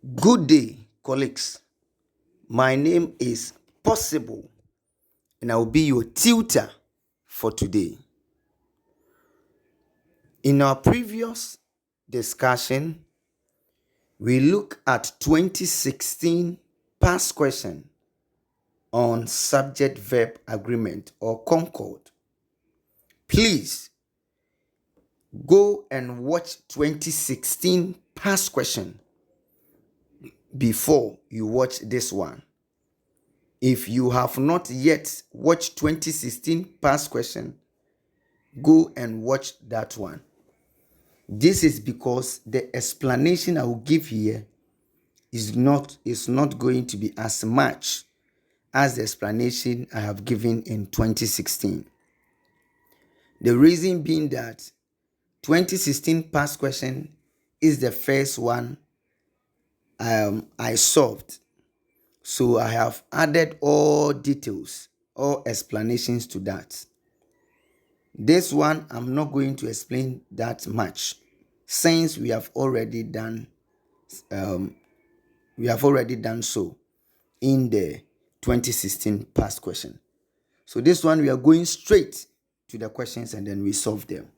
Good day, colleagues. My name is Possible, and I will be your tutor for today. In our previous discussion, we look at 2016 past question on subject verb agreement or Concord. Please go and watch 2016 past question before you watch this one. If you have not yet watched 2016 past question, go and watch that one. This is because the explanation I will give here is not going to be as much as the explanation I have given in 2016. The reason being that 2016 past question is the first one I solved. So I have added all details, all explanations to that. This one, I'm not going to explain that much since we have already done so in the 2016 past question. So this one, we are going straight to the questions and then we solve them.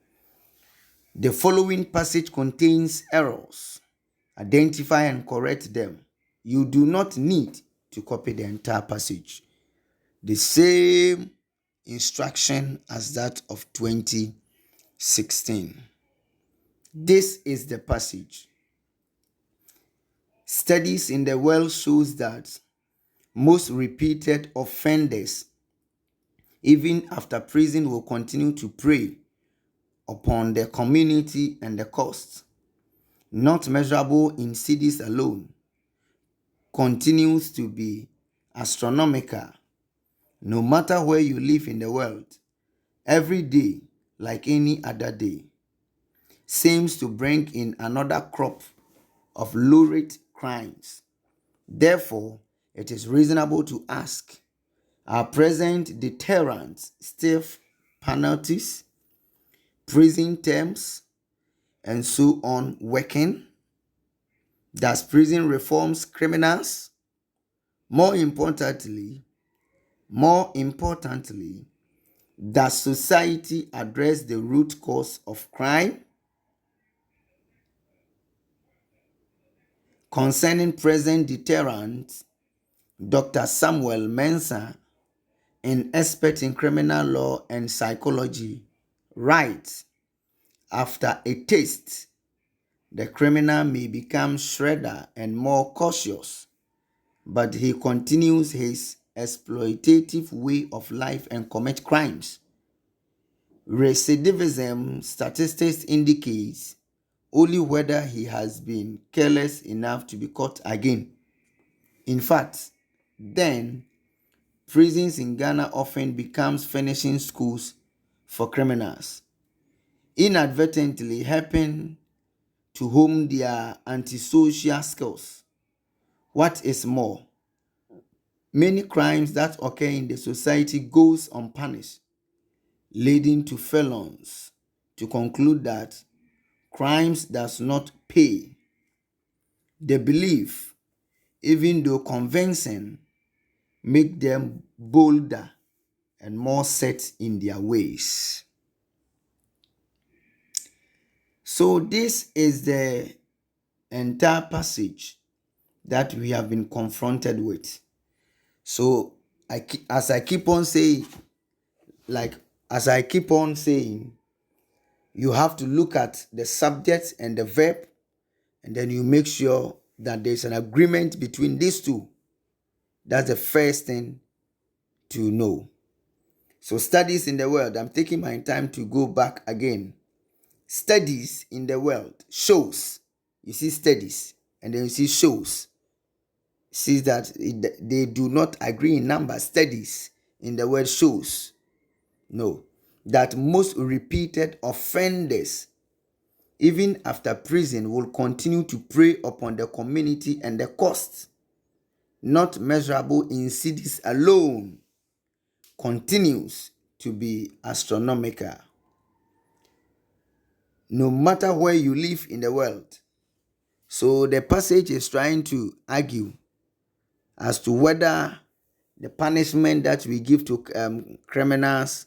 The following passage contains errors. Identify and correct them. You do not need to copy the entire passage. The same instruction as that of 2016. This is the passage. Studies in the world shows that most repeated offenders, even after prison, will continue to prey upon the community and the costs, not measurable in cities alone, continues to be astronomical. No matter where you live in the world, every day, like any other day, seems to bring in another crop of lurid crimes. Therefore, it is reasonable to ask, are present deterrents, stiff penalties, prison terms, and so on working? Does prison reforms criminals? More importantly, does society address the root cause of crime? Concerning present deterrents, Dr. Samuel Mensah, an expert in criminal law and psychology, writes, after a taste, the criminal may become shredder and more cautious, but he continues his exploitative way of life and commit crimes. Recidivism statistics indicates only whether he has been careless enough to be caught again. In fact, then prisons in Ghana often becomes finishing schools for criminals, inadvertently helping to hone their antisocial skills. What is more, many crimes that occur in the society goes unpunished, leading to felons to conclude that crimes does not pay. The belief, even though convincing, make them bolder and more set in their ways. So this is the entire passage that we have been confronted with. So as I keep on saying, you have to look at the subject and the verb, and then you make sure that there's an agreement between these two. That's the first thing to know. So studies in the world, I'm taking my time to go back again. Studies in the world shows. You see studies and then you see shows. See that they do not agree in number. Studies in the world shows. No. That most repeated offenders, even after prison, will continue to prey upon the community and the costs, not measurable in cities alone, continues to be astronomical. No matter where you live in the world, So the passage is trying to argue as to whether the punishment that we give to criminals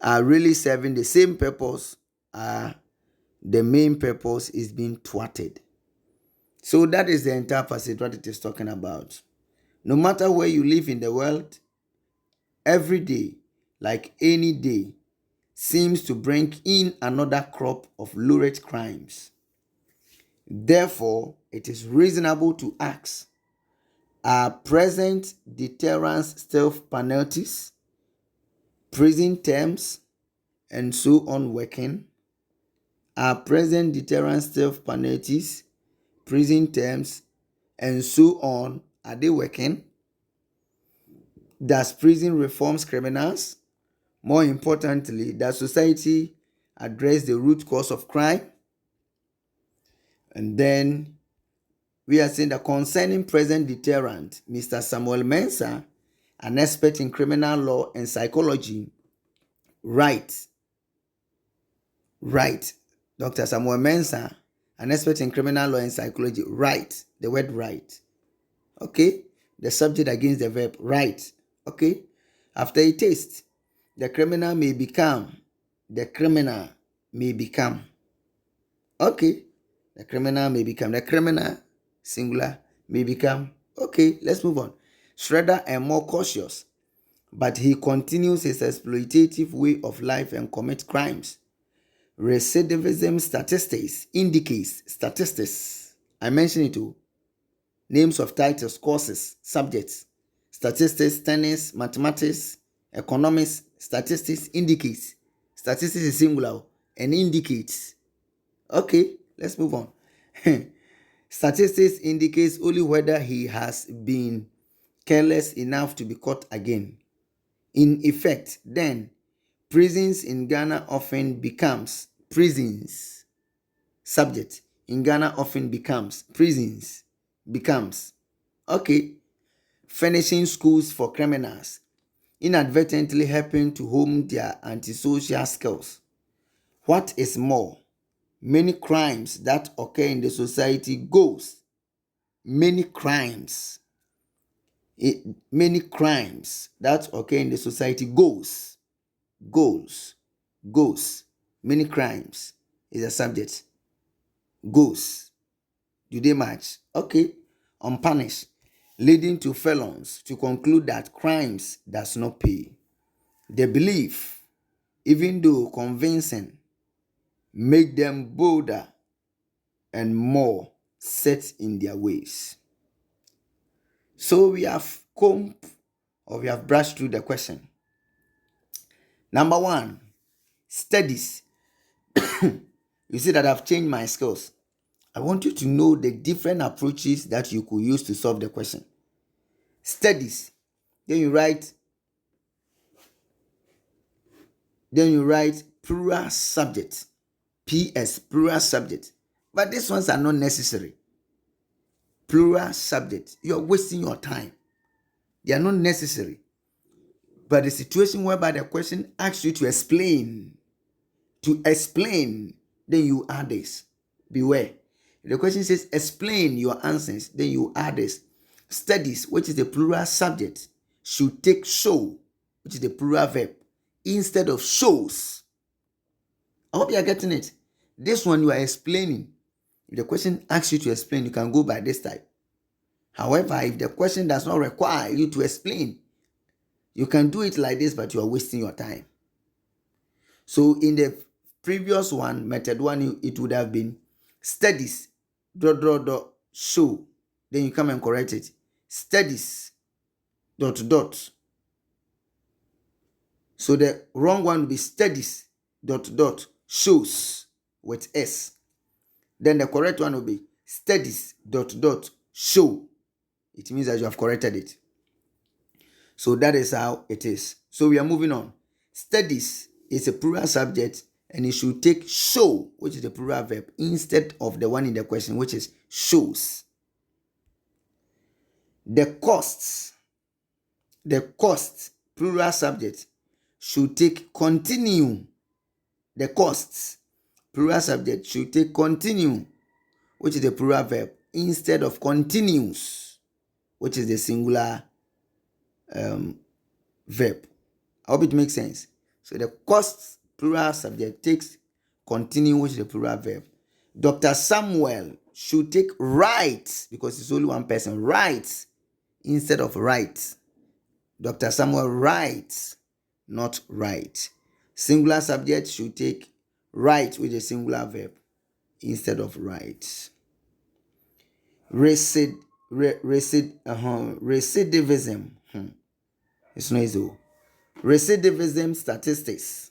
are really serving the same purpose. The main purpose is being thwarted. So that is the entire passage, what it is talking about. No matter where you live in the world, every day, like any day, seems to bring in another crop of lurid crimes. Therefore, it is reasonable to ask, are present deterrence penalties, prison terms, and so on working? Are present deterrence penalties, prison terms, and so on, are they working? Does prison reforms criminals? More importantly, does society address the root cause of crime? And then we are saying that concerning present deterrent, Mr. Samuel Mensah, an expert in criminal law and psychology, writes, Dr. Samuel Mensah, an expert in criminal law and psychology, writes, the word right. Okay? The subject against the verb, right. Okay? After a taste, the criminal may become. Okay? The criminal, singular, may become. Okay, let's move on. Shredder and more cautious, but he continues his exploitative way of life and commits crimes. Recidivism statistics indicates I mentioned it too. Names of titles, courses, subjects, statistics, tennis, mathematics, economics, statistics indicates. Statistics is singular and indicates. Okay, let's move on. Statistics indicates only whether he has been careless enough to be caught again. In effect, then, prisons in Ghana often becomes prisons. Subject in Ghana often becomes prisons. Okay. Furnishing schools for criminals, inadvertently helping to hone their antisocial skills. What is more, many crimes that occur in the society goes. Many crimes that occur in the society goes. Many crimes is a subject. Goes. Do they match? Okay. Unpunished, leading to felons to conclude that crimes does not pay. The belief, even though convincing, make them bolder and more set in their ways. So we have brushed through the question. Number 1, studies. You see that I've changed my skills. I want you to know the different approaches that you could use to solve the question. Studies. Then you write plural subject. PS, plural subject. But these ones are not necessary. Plural subject. You're wasting your time. They are not necessary. But the situation whereby the question asks you to explain, then you add this. Beware. The question says explain your answers, then you add this. Studies, which is the plural subject, should take show, which is the plural verb, instead of shows. I hope you are getting it. This one you are explaining. If the question asks you to explain, you can go by this type. However, if the question does not require you to explain, you can do it like this, but you are wasting your time. So in the previous one, method 1, it would have been studies, ... show. Then you come and correct it. Studies, ... So the wrong one would be studies, ... shows with S. Then the correct one will be studies, ... show. It means that you have corrected it. So that is how it is. So we are moving on. Studies is a plural subject and it should take show, which is the plural verb, instead of the one in the question, which is shows. The costs, plural subject, should take continue. The costs, plural subject, should take continue, which is the plural verb, instead of continues, which is the singular verb. I hope it makes sense. So the cost plural subject takes continue, which is the plural verb. Dr. Samuel should take writes, because it's only one person, writes instead of writes. Dr. Samuel writes, not write. Singular subject should take write with a singular verb instead of write. Recidivism. It's not easy. Recidivism statistics.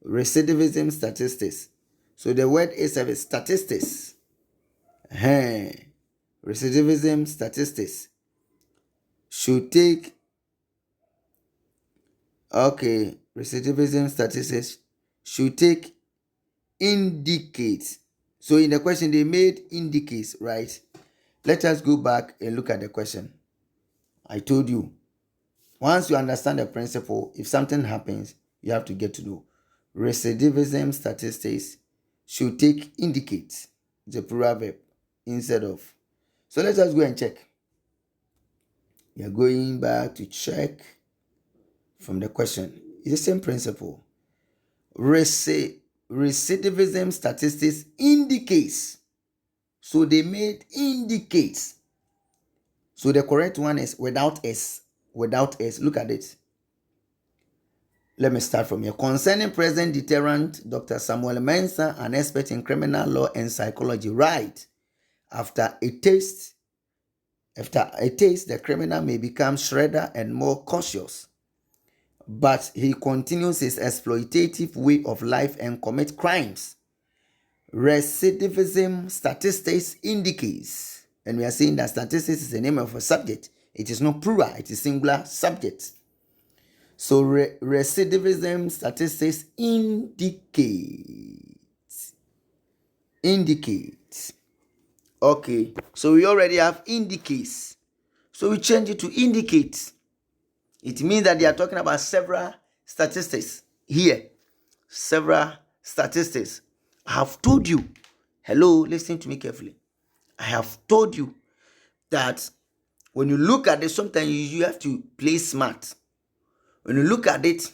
Recidivism statistics. So the word is a statistics. Recidivism statistics should take. Okay, recidivism statistics should take indicate. So in the question they made indicates, right? Let us go back and look at the question. I told you, once you understand the principle, if something happens, you have to get to know. Recidivism statistics should take indicate, the plural verb, instead of. So let us go and check. We are going back to check from the question. It's the same principle. Recidivism statistics indicates. So they made indicates. So the correct one is without S. Without S. Look at it. Let me start from here. Concerning present deterrent, Dr. Samuel Mensah, an expert in criminal law and psychology, writes, after a taste, the criminal may become shredder and more cautious, but he continues his exploitative way of life and commits crimes. Recidivism statistics indicates, and we are saying that statistics is the name of a subject. It is not plural, it is singular subject. So recidivism statistics indicates. Okay, so we already have indicates. So we change it to indicates. It means that they are talking about several statistics here. Several statistics. I have told you. Hello, listen to me carefully. I have told you that when you look at it, sometimes you have to play smart. When you look at it,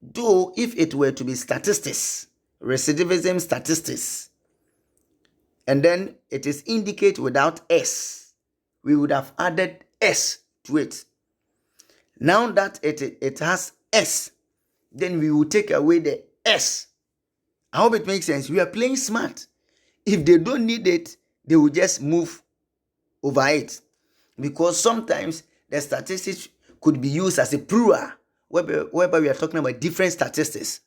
though, if it were to be statistics, recidivism statistics, and then it is indicate without S, we would have added S to it. Now that it has S, then we will take away the S. I hope it makes sense. We are playing smart. If they don't need it, they will just move over it. Because sometimes the statistics could be used as a plural, whereby we are talking about different statistics.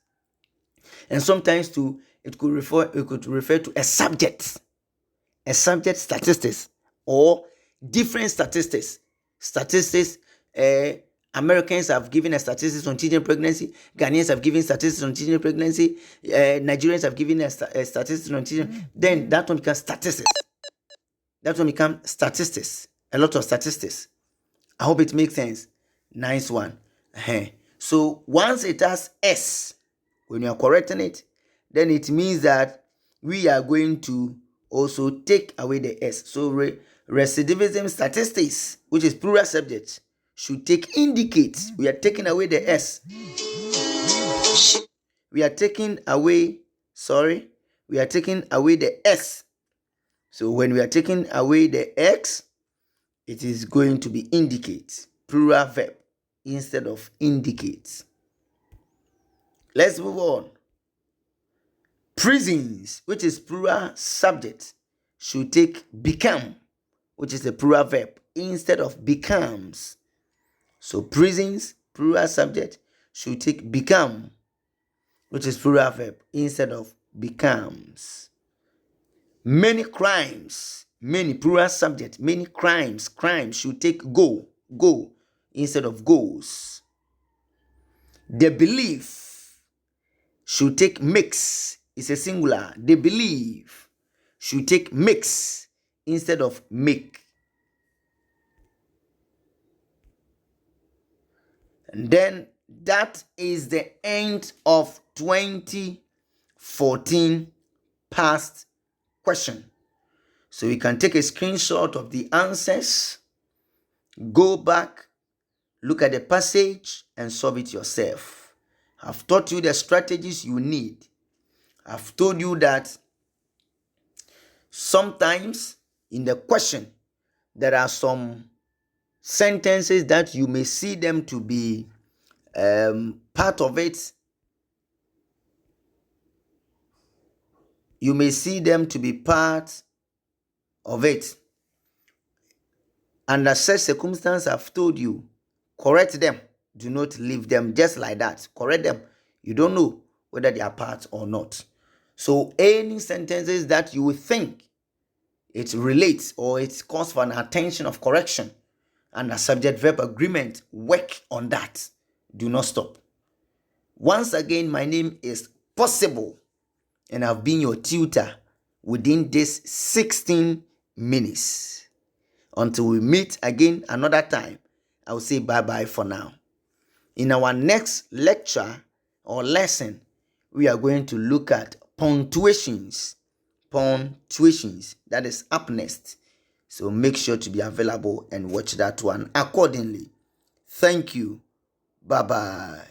And sometimes too, it could refer to a subject statistics, or different statistics. Americans have given a statistics on teenage pregnancy. Ghanaians have given statistics on teenage pregnancy. Nigerians have given a statistics on teenage. Then that one becomes statistics. A lot of statistics. I hope it makes sense. Nice one. So once it has S, when you are correcting it, then it means that we are going to also take away the S. So recidivism statistics, which is plural subject, should take indicate. We are taking away the S. We are taking away the S. So when we are taking away the X, it is going to be indicate, plural verb, instead of indicate. Let's move on. Prisons, which is plural subject, should take become, which is a plural verb, instead of becomes. So prisons, plural subject, should take become, which is plural verb, instead of becomes. Many crimes, many plural subject, many crimes should take go, instead of goes. The belief should take mix. It's a singular. The belief should take mix instead of make. And then that is the end of 2014 past question. So you can take a screenshot of the answers, go back, look at the passage, and solve it yourself. I've taught you the strategies you need. I've told you that sometimes in the question, there are some sentences that you may see them to be part of it. You may see them to be part of it. Under such circumstances, I've told you, correct them. Do not leave them just like that. Correct them. You don't know whether they are part or not. So any sentences that you will think it relates or it calls for an attention of correction and a subject-verb agreement, work on that. Do not stop. Once again, my name is Possible, and I've been your tutor within this 16 minutes. Until we meet again another time, I will say bye-bye for now. In our next lecture or lesson, we are going to look at punctuations. Punctuations, that is up next. So make sure to be available and watch that one accordingly. Thank you. Bye-bye.